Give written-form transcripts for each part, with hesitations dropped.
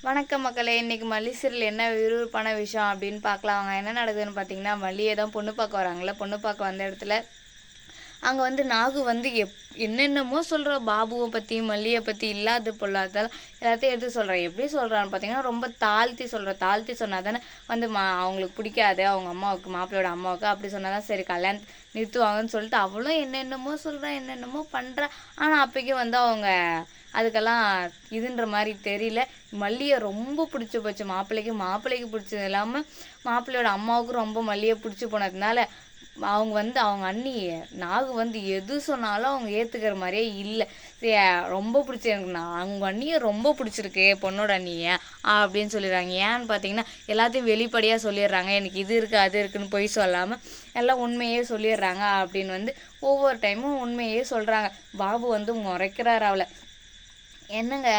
வணக்கம் மக்களே! இன்னைக்கு மல்லி சீரியல் என்ன விறுவிறுப்பான விஷயம் அப்படின்னு பார்க்கலாம் வாங்க. என்ன நடக்குதுன்னு பார்த்தீங்கன்னா, மல்லியை தான் பொண்ணு பார்க்க வராங்கல்ல. பொண்ணு பார்க்க வந்த இடத்துல, அங்க வந்து நாகு வந்து என்னென்னமோ சொல்றா. பாபுவ பத்தி, மல்லிய பத்தி இல்லாத பொல்லாததெல்லாம் எல்லாத்தையும் எடுத்து சொல்றா. எப்படி சொல்றான்னு பார்த்தீங்கன்னா, ரொம்ப தாழ்த்தி சொல்றா. தாழ்த்தி சொன்னா தானே வந்து அவங்களுக்கு பிடிக்காது. அவங்க அம்மாவுக்கு, மாப்பிள்ளையோட அம்மாவுக்கு. அப்படி சொன்னா தான் சரி கல்யாணத்த நிறுத்துவாங்கன்னு சொல்லிட்டு, அவளும் என்னென்னமோ சொல்றா, என்னென்னமோ பண்றா. ஆனா அப்பயும் வந்து அவங்க அதுக்கெல்லாம் இதுன்ற மாரி தெரியல. மல்லிய ரொம்ப பிடிச்சு போச்சு மாப்பிள்ளைக்கு. மாப்பிள்ளைக்கு பிடிச்சது இல்லாம, மாப்பிள்ளையோட அம்மாவுக்கும் ரொம்ப மல்லிய பிடிச்சு போனதுனால, அவங்க வந்து அவங்க அண்ணி நாகு வந்து எது சொன்னாலும் அவங்க ஏத்துக்கிற மாரியே இல்ல. ரொம்ப பிடிச்சி எனக்கு அவங்க அண்ணிய ரொம்ப பிடிச்சிருக்கு பொண்ணோட அண்ணிய அப்படின்னு சொல்லிடுறாங்க. ஏன்னு பார்த்தீங்கன்னா, எல்லாத்தையும் வெளிப்படையா சொல்லிடுறாங்க. எனக்கு இது இருக்கு, அது இருக்குன்னு பொய் சொல்லாம, எல்லாம் உண்மையே சொல்லிடுறாங்க அப்படின்னு வந்து ஒவ்வொரு டைமும் உண்மையே சொல்றாங்க. பாபு வந்து முறைக்கிறாரு அவள. என்னங்க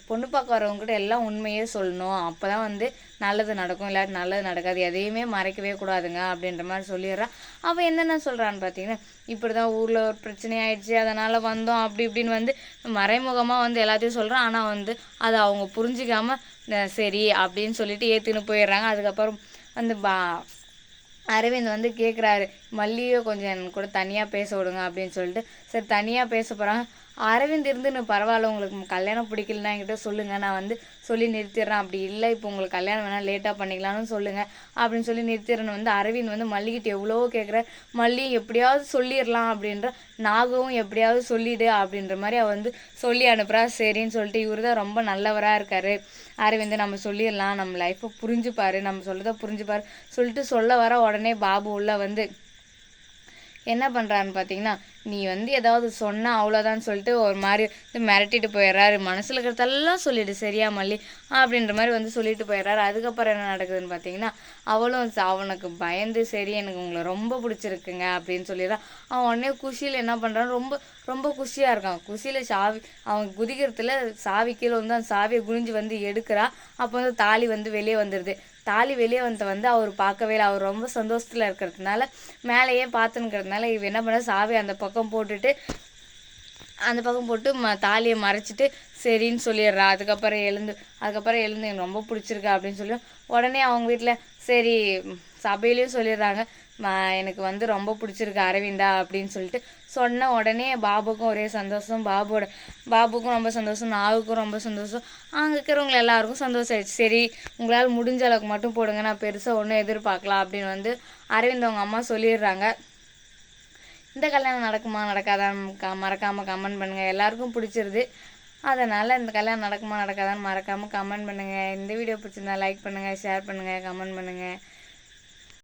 பொண்ணு பார்க்க வரவங்ககிட்ட எல்லாம் உண்மையே சொல்லணும். அப்பதான் வந்து நல்லது நடக்கும். இல்லாட்டி நல்லது நடக்காது. எதையுமே மறைக்கவே கூடாதுங்க அப்படின்ற மாரி சொல்லிடுறா. அவ என்னென்ன சொல்றான்னு பார்த்தீங்கன்னா, இப்படிதான் ஊர்ல ஒரு பிரச்சனை ஆயிடுச்சு. அதனால வந்தோம் அப்படி இப்படின்னு வந்து மறைமுகமா வந்து எல்லாத்தையும் சொல்றா. ஆனா வந்து அத அவங்க புரிஞ்சுக்காம சரி அப்படின்னு சொல்லிட்டு ஏத்துன்னு போயிடுறாங்க. அதுக்கப்புறம் வந்து அரவிந்த் வந்து கேட்குறாரு, மல்லியை கொஞ்சம் என் கூட தனியாக பேச விடுங்க அப்படின்னு சொல்லிட்டு, சரி தனியாக பேச போகிறாங்க. அரவிந்த் இருந்துன்னு பரவாயில்ல, உங்களுக்கு கல்யாணம் பிடிக்கலன்னா என்கிட்ட சொல்லுங்கள், நான் வந்து சொல்லி நிறுத்திடுறேன். அப்படி இல்லை இப்போ உங்களுக்கு கல்யாணம் வேணால் லேட்டாக பண்ணிக்கலாம்னு சொல்லுங்கள் அப்படின்னு சொல்லி நிறுத்திடுறேன்னு வந்து அரவிந்த் வந்து மல்லிகிட்ட எவ்வளவோ கேட்குறாரு. மல்லி எப்படியாவது சொல்லிடலாம் அப்படின்ற, நாகவும் எப்படியாவது சொல்லிடு அப்படின்ற மாதிரி அவள் வந்து சொல்லி அனுப்புகிறா. சரின்னு சொல்லிட்டு இவர் தான் ரொம்ப நல்லவராக இருக்காரு அரவிந்த், நம்ம சொல்லிடலாம், நம்ம லைஃப்பை புரிஞ்சுப்பாரு, நம்ம சொல்கிறத புரிஞ்சுப்பாரு சொல்லிட்டு சொல்ல வர உடனே பாபு உள்ள வந்து என்ன பண்ணுறான்னு பார்த்தீங்கன்னா, நீ வந்து ஏதாவது சொன்னா அவ்வளோதான்னு சொல்லிட்டு ஒரு மாதிரி மிரட்டிட்டு போயிடுறாரு. மனசில் இருக்கிறதெல்லாம் சொல்லிடு சரியா மல்லி அப்படின்ற மாதிரி வந்து சொல்லிட்டு போயிடுறாரு. அதுக்கப்புறம் என்ன நடக்குதுன்னு பார்த்தீங்கன்னா, அவளும் அவனுக்கு பயந்து சரி எனக்கு உங்களை ரொம்ப பிடிச்சிருக்குங்க அப்படின்னு சொல்லிடுறான். அவன் உடனே குஷியில் என்ன பண்ணுறான், ரொம்ப ரொம்ப குஷியாக இருக்கான். குஷியில் சாவி அவன் குதிக்கிறதுல சாவி கீழே வந்து அந்த சாவியை குனிஞ்சு வந்து எடுக்கிறா. அப்போ வந்து தாலி வந்து வெளியே வந்துடுது. தாலி வெளியே வந்து அவர் பார்க்கவே இல்லை. அவர் ரொம்ப சந்தோஷத்தில் இருக்கிறதுனால மேலேயே பார்த்துன்னுக்கிறதுனால இவ என்ன பண்ண சாவி அந்த பக்கம் போட்டுட்டு அந்த பக்கம் போட்டு தாலியை மறைச்சிட்டு சரின்னு சொல்லிடுறா. அதுக்கப்புறம் எழுந்து எனக்கு ரொம்ப பிடிச்சிருக்கா அப்படின்னு சொல்லி உடனே அவங்க வீட்டில் சரி சபையிலையும் சொல்லிடுறாங்க, எனக்கு வந்து ரொம்ப பிடிச்சிருக்கு அரவிந்தா அப்படின்னு சொல்லிட்டு சொன்ன உடனே பாபுக்கும் ஒரே சந்தோஷம். பாபுக்கும் ரொம்ப சந்தோஷம், நாவுக்கும் ரொம்ப சந்தோஷம், அங்கே இருக்கிறவங்க எல்லாருக்கும் சந்தோஷம் ஆயிடுச்சு. சரி உங்களால் முடிஞ்ச அளவுக்கு மட்டும் போடுங்க, நான் பெருசாக ஒன்றும் எதிர்பார்க்கலாம் அப்படின்னு வந்து அரவிந்த் அவங்க அம்மா சொல்லிடுறாங்க. இந்த கல்யாணம் நடக்குமா நடக்காதான்னு மறக்காமல் கமெண்ட் பண்ணுங்கள். எல்லாருக்கும் பிடிச்சிருது. அதனால் இந்த கல்யாணம் நடக்குமா நடக்காதான்னு மறக்காமல் கமெண்ட் பண்ணுங்கள். இந்த வீடியோ பிடிச்சிருந்தா லைக் பண்ணுங்கள், ஷேர் பண்ணுங்கள், கமெண்ட் பண்ணுங்கள்.